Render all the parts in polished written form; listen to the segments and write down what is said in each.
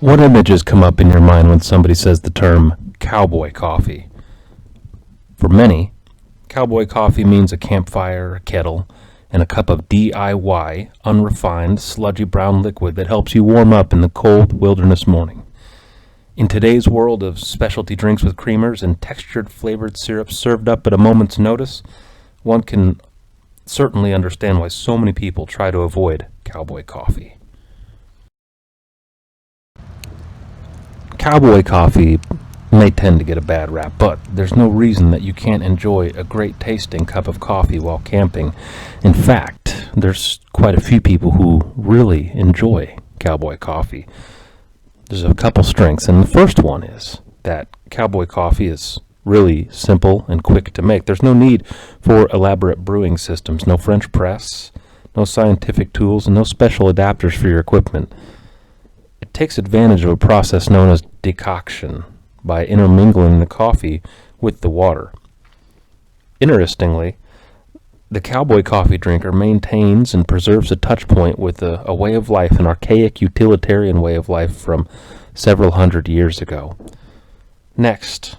What images come up in your mind when somebody says the term cowboy coffee? For many, cowboy coffee means a campfire, a kettle, and a cup of DIY, unrefined, sludgy brown liquid that helps you warm up in the cold wilderness morning. In today's world of specialty drinks with creamers and textured flavored syrups served up at a moment's notice, one can certainly understand why so many people try to avoid cowboy coffee. Cowboy coffee may tend to get a bad rap, but there's no reason that you can't enjoy a great tasting cup of coffee while camping. In fact, there's quite a few people who really enjoy cowboy coffee. There's a couple strengths, and the first one is that cowboy coffee is really simple and quick to make. There's no need for elaborate brewing systems, no French press, no scientific tools, and no special adapters for your equipment. It takes advantage of a process known as decoction by intermingling the coffee with the water. Interestingly, the cowboy coffee drinker maintains and preserves a touch point with a way of life, an archaic utilitarian way of life from several hundred years ago. Next,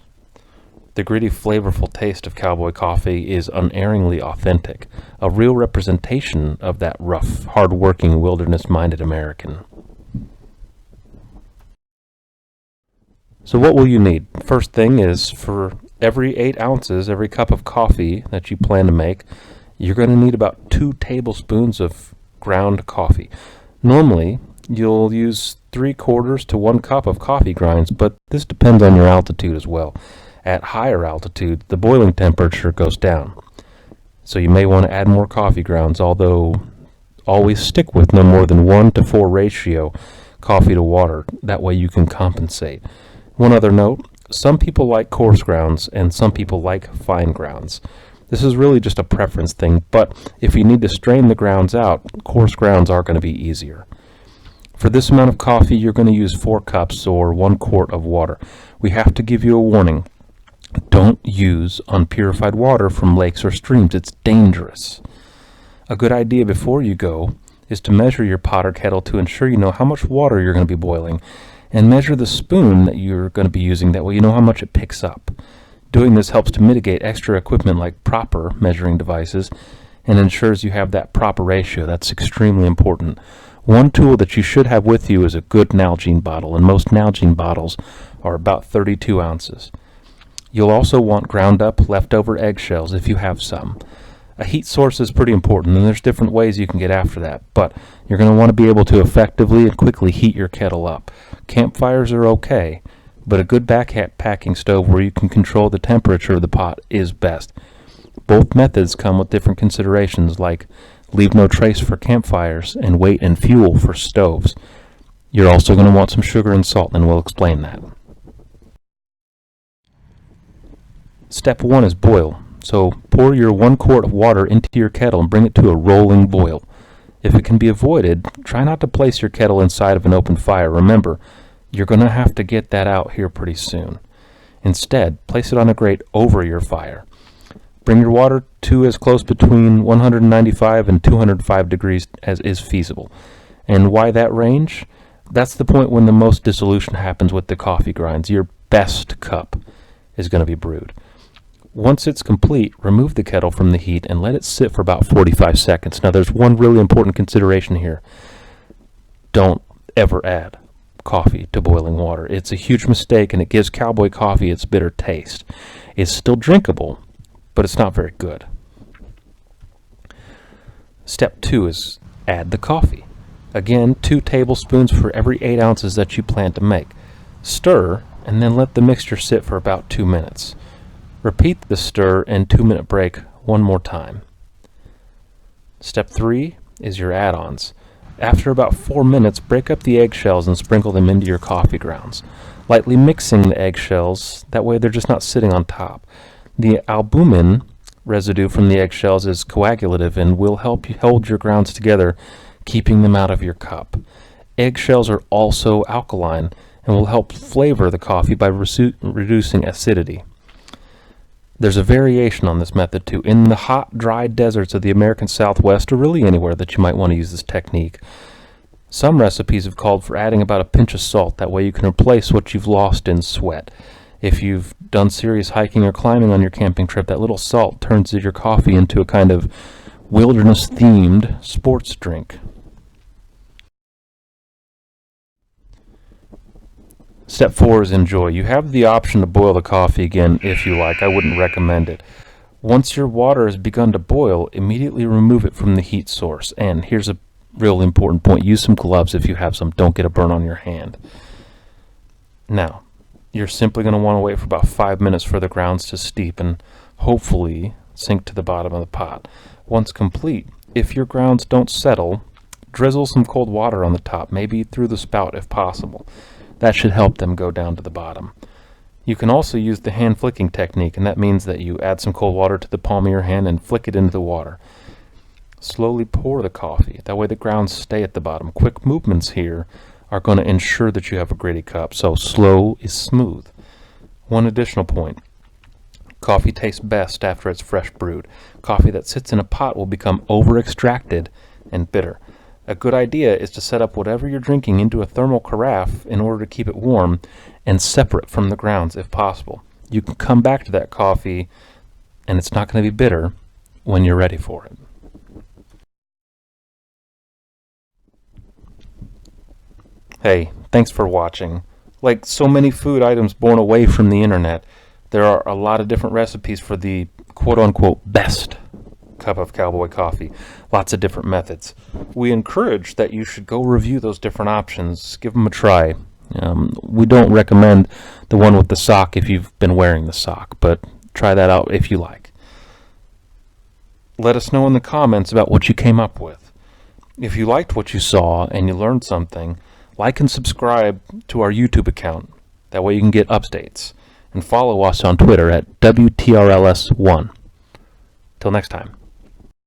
the gritty, flavorful taste of cowboy coffee is unerringly authentic, a real representation of that rough, hard-working, wilderness-minded American. So what will you need? First thing is, for every 8 ounces, every cup of coffee that you plan to make, you're going to need about 2 tablespoons of ground coffee. Normally, you'll use 3/4 to 1 cup of coffee grinds, but this depends on your altitude as well. At higher altitude, the boiling temperature goes down. So you may want to add more coffee grounds, although always stick with no more than 1-to-4 ratio coffee to water. That way you can compensate. One other note, some people like coarse grounds and some people like fine grounds. This is really just a preference thing, but if you need to strain the grounds out, coarse grounds are going to be easier. For this amount of coffee, you're going to use 4 cups or 1 quart of water. We have to give you a warning. Don't use unpurified water from lakes or streams. It's dangerous. A good idea before you go is to measure your pot or kettle to ensure you know how much water you're going to be boiling, and measure the spoon that you're going to be using. That way you know how much it picks up. Doing this helps to mitigate extra equipment like proper measuring devices and ensures you have that proper ratio. That's extremely important. One tool that you should have with you is a good Nalgene bottle, and most Nalgene bottles are about 32 ounces. You'll also want ground up leftover eggshells if you have some. A heat source is pretty important, and there's different ways you can get after that, but you're going to want to be able to effectively and quickly heat your kettle up. Campfires are okay, but a good backpacking stove where you can control the temperature of the pot is best. Both methods come with different considerations, like leave no trace for campfires and weight and fuel for stoves. You're also going to want some sugar and salt, and we'll explain that. Step 1 is boil. So pour your 1 quart of water into your kettle and bring it to a rolling boil. If it can be avoided, try not to place your kettle inside of an open fire. Remember, you're going to have to get that out here pretty soon. Instead, place it on a grate over your fire. Bring your water to as close between 195 and 205 degrees as is feasible. And why that range? That's the point when the most dissolution happens with the coffee grinds. Your best cup is going to be brewed. Once it's complete, remove the kettle from the heat and let it sit for about 45 seconds. Now, there's one really important consideration here. Don't ever add coffee to boiling water. It's a huge mistake, and it gives cowboy coffee its bitter taste. It's still drinkable, but it's not very good. Step 2 is add the coffee. Again, 2 tablespoons for every 8 ounces that you plan to make. Stir, and then let the mixture sit for about 2 minutes. Repeat the stir and 2-minute break one more time. Step 3 is your add-ons. After about 4 minutes, break up the eggshells and sprinkle them into your coffee grounds, lightly mixing the eggshells. That way they're just not sitting on top. The albumin residue from the eggshells is coagulative and will help you hold your grounds together, keeping them out of your cup. Eggshells are also alkaline and will help flavor the coffee by reducing acidity. There's a variation on this method too. In the hot, dry deserts of the American Southwest, or really anywhere that you might want to use this technique, Some recipes have called for adding about a pinch of salt. That way you can replace what you've lost in sweat. If you've done serious hiking or climbing on your camping trip, that little salt turns your coffee into a kind of wilderness-themed sports drink. Step 4 is enjoy. You have the option to boil the coffee again if you like. I wouldn't recommend it. Once your water has begun to boil, immediately remove it from the heat source. And here's a real important point. Use some gloves if you have some. Don't get a burn on your hand. Now, you're simply going to want to wait for about 5 minutes for the grounds to steep and hopefully sink to the bottom of the pot. Once complete, if your grounds don't settle, drizzle some cold water on the top, maybe through the spout if possible. That should help them go down to the bottom. You can also use the hand flicking technique, and that means that you add some cold water to the palm of your hand and flick it into the water. Slowly pour the coffee. That way the grounds stay at the bottom. Quick movements here are going to ensure that you have a gritty cup, so slow is smooth. One additional point. Coffee tastes best after it's fresh brewed. Coffee that sits in a pot will become over-extracted and bitter. A good idea is to set up whatever you're drinking into a thermal carafe in order to keep it warm and separate from the grounds if possible. You can come back to that coffee and it's not going to be bitter when you're ready for it. Hey, thanks for watching. Like so many food items born away from the internet, there are a lot of different recipes for the quote-unquote best cup of Cowboy coffee. Lots of different methods. We encourage that you should go review those different options. Give them a try. We don't recommend the one with the sock if you've been wearing the sock, but try that out if you like. Let us know in the comments about what you came up with. If you liked what you saw and you learned something, like and subscribe to our YouTube account. That way you can get updates. And follow us on Twitter at WTRLS1. Till next time.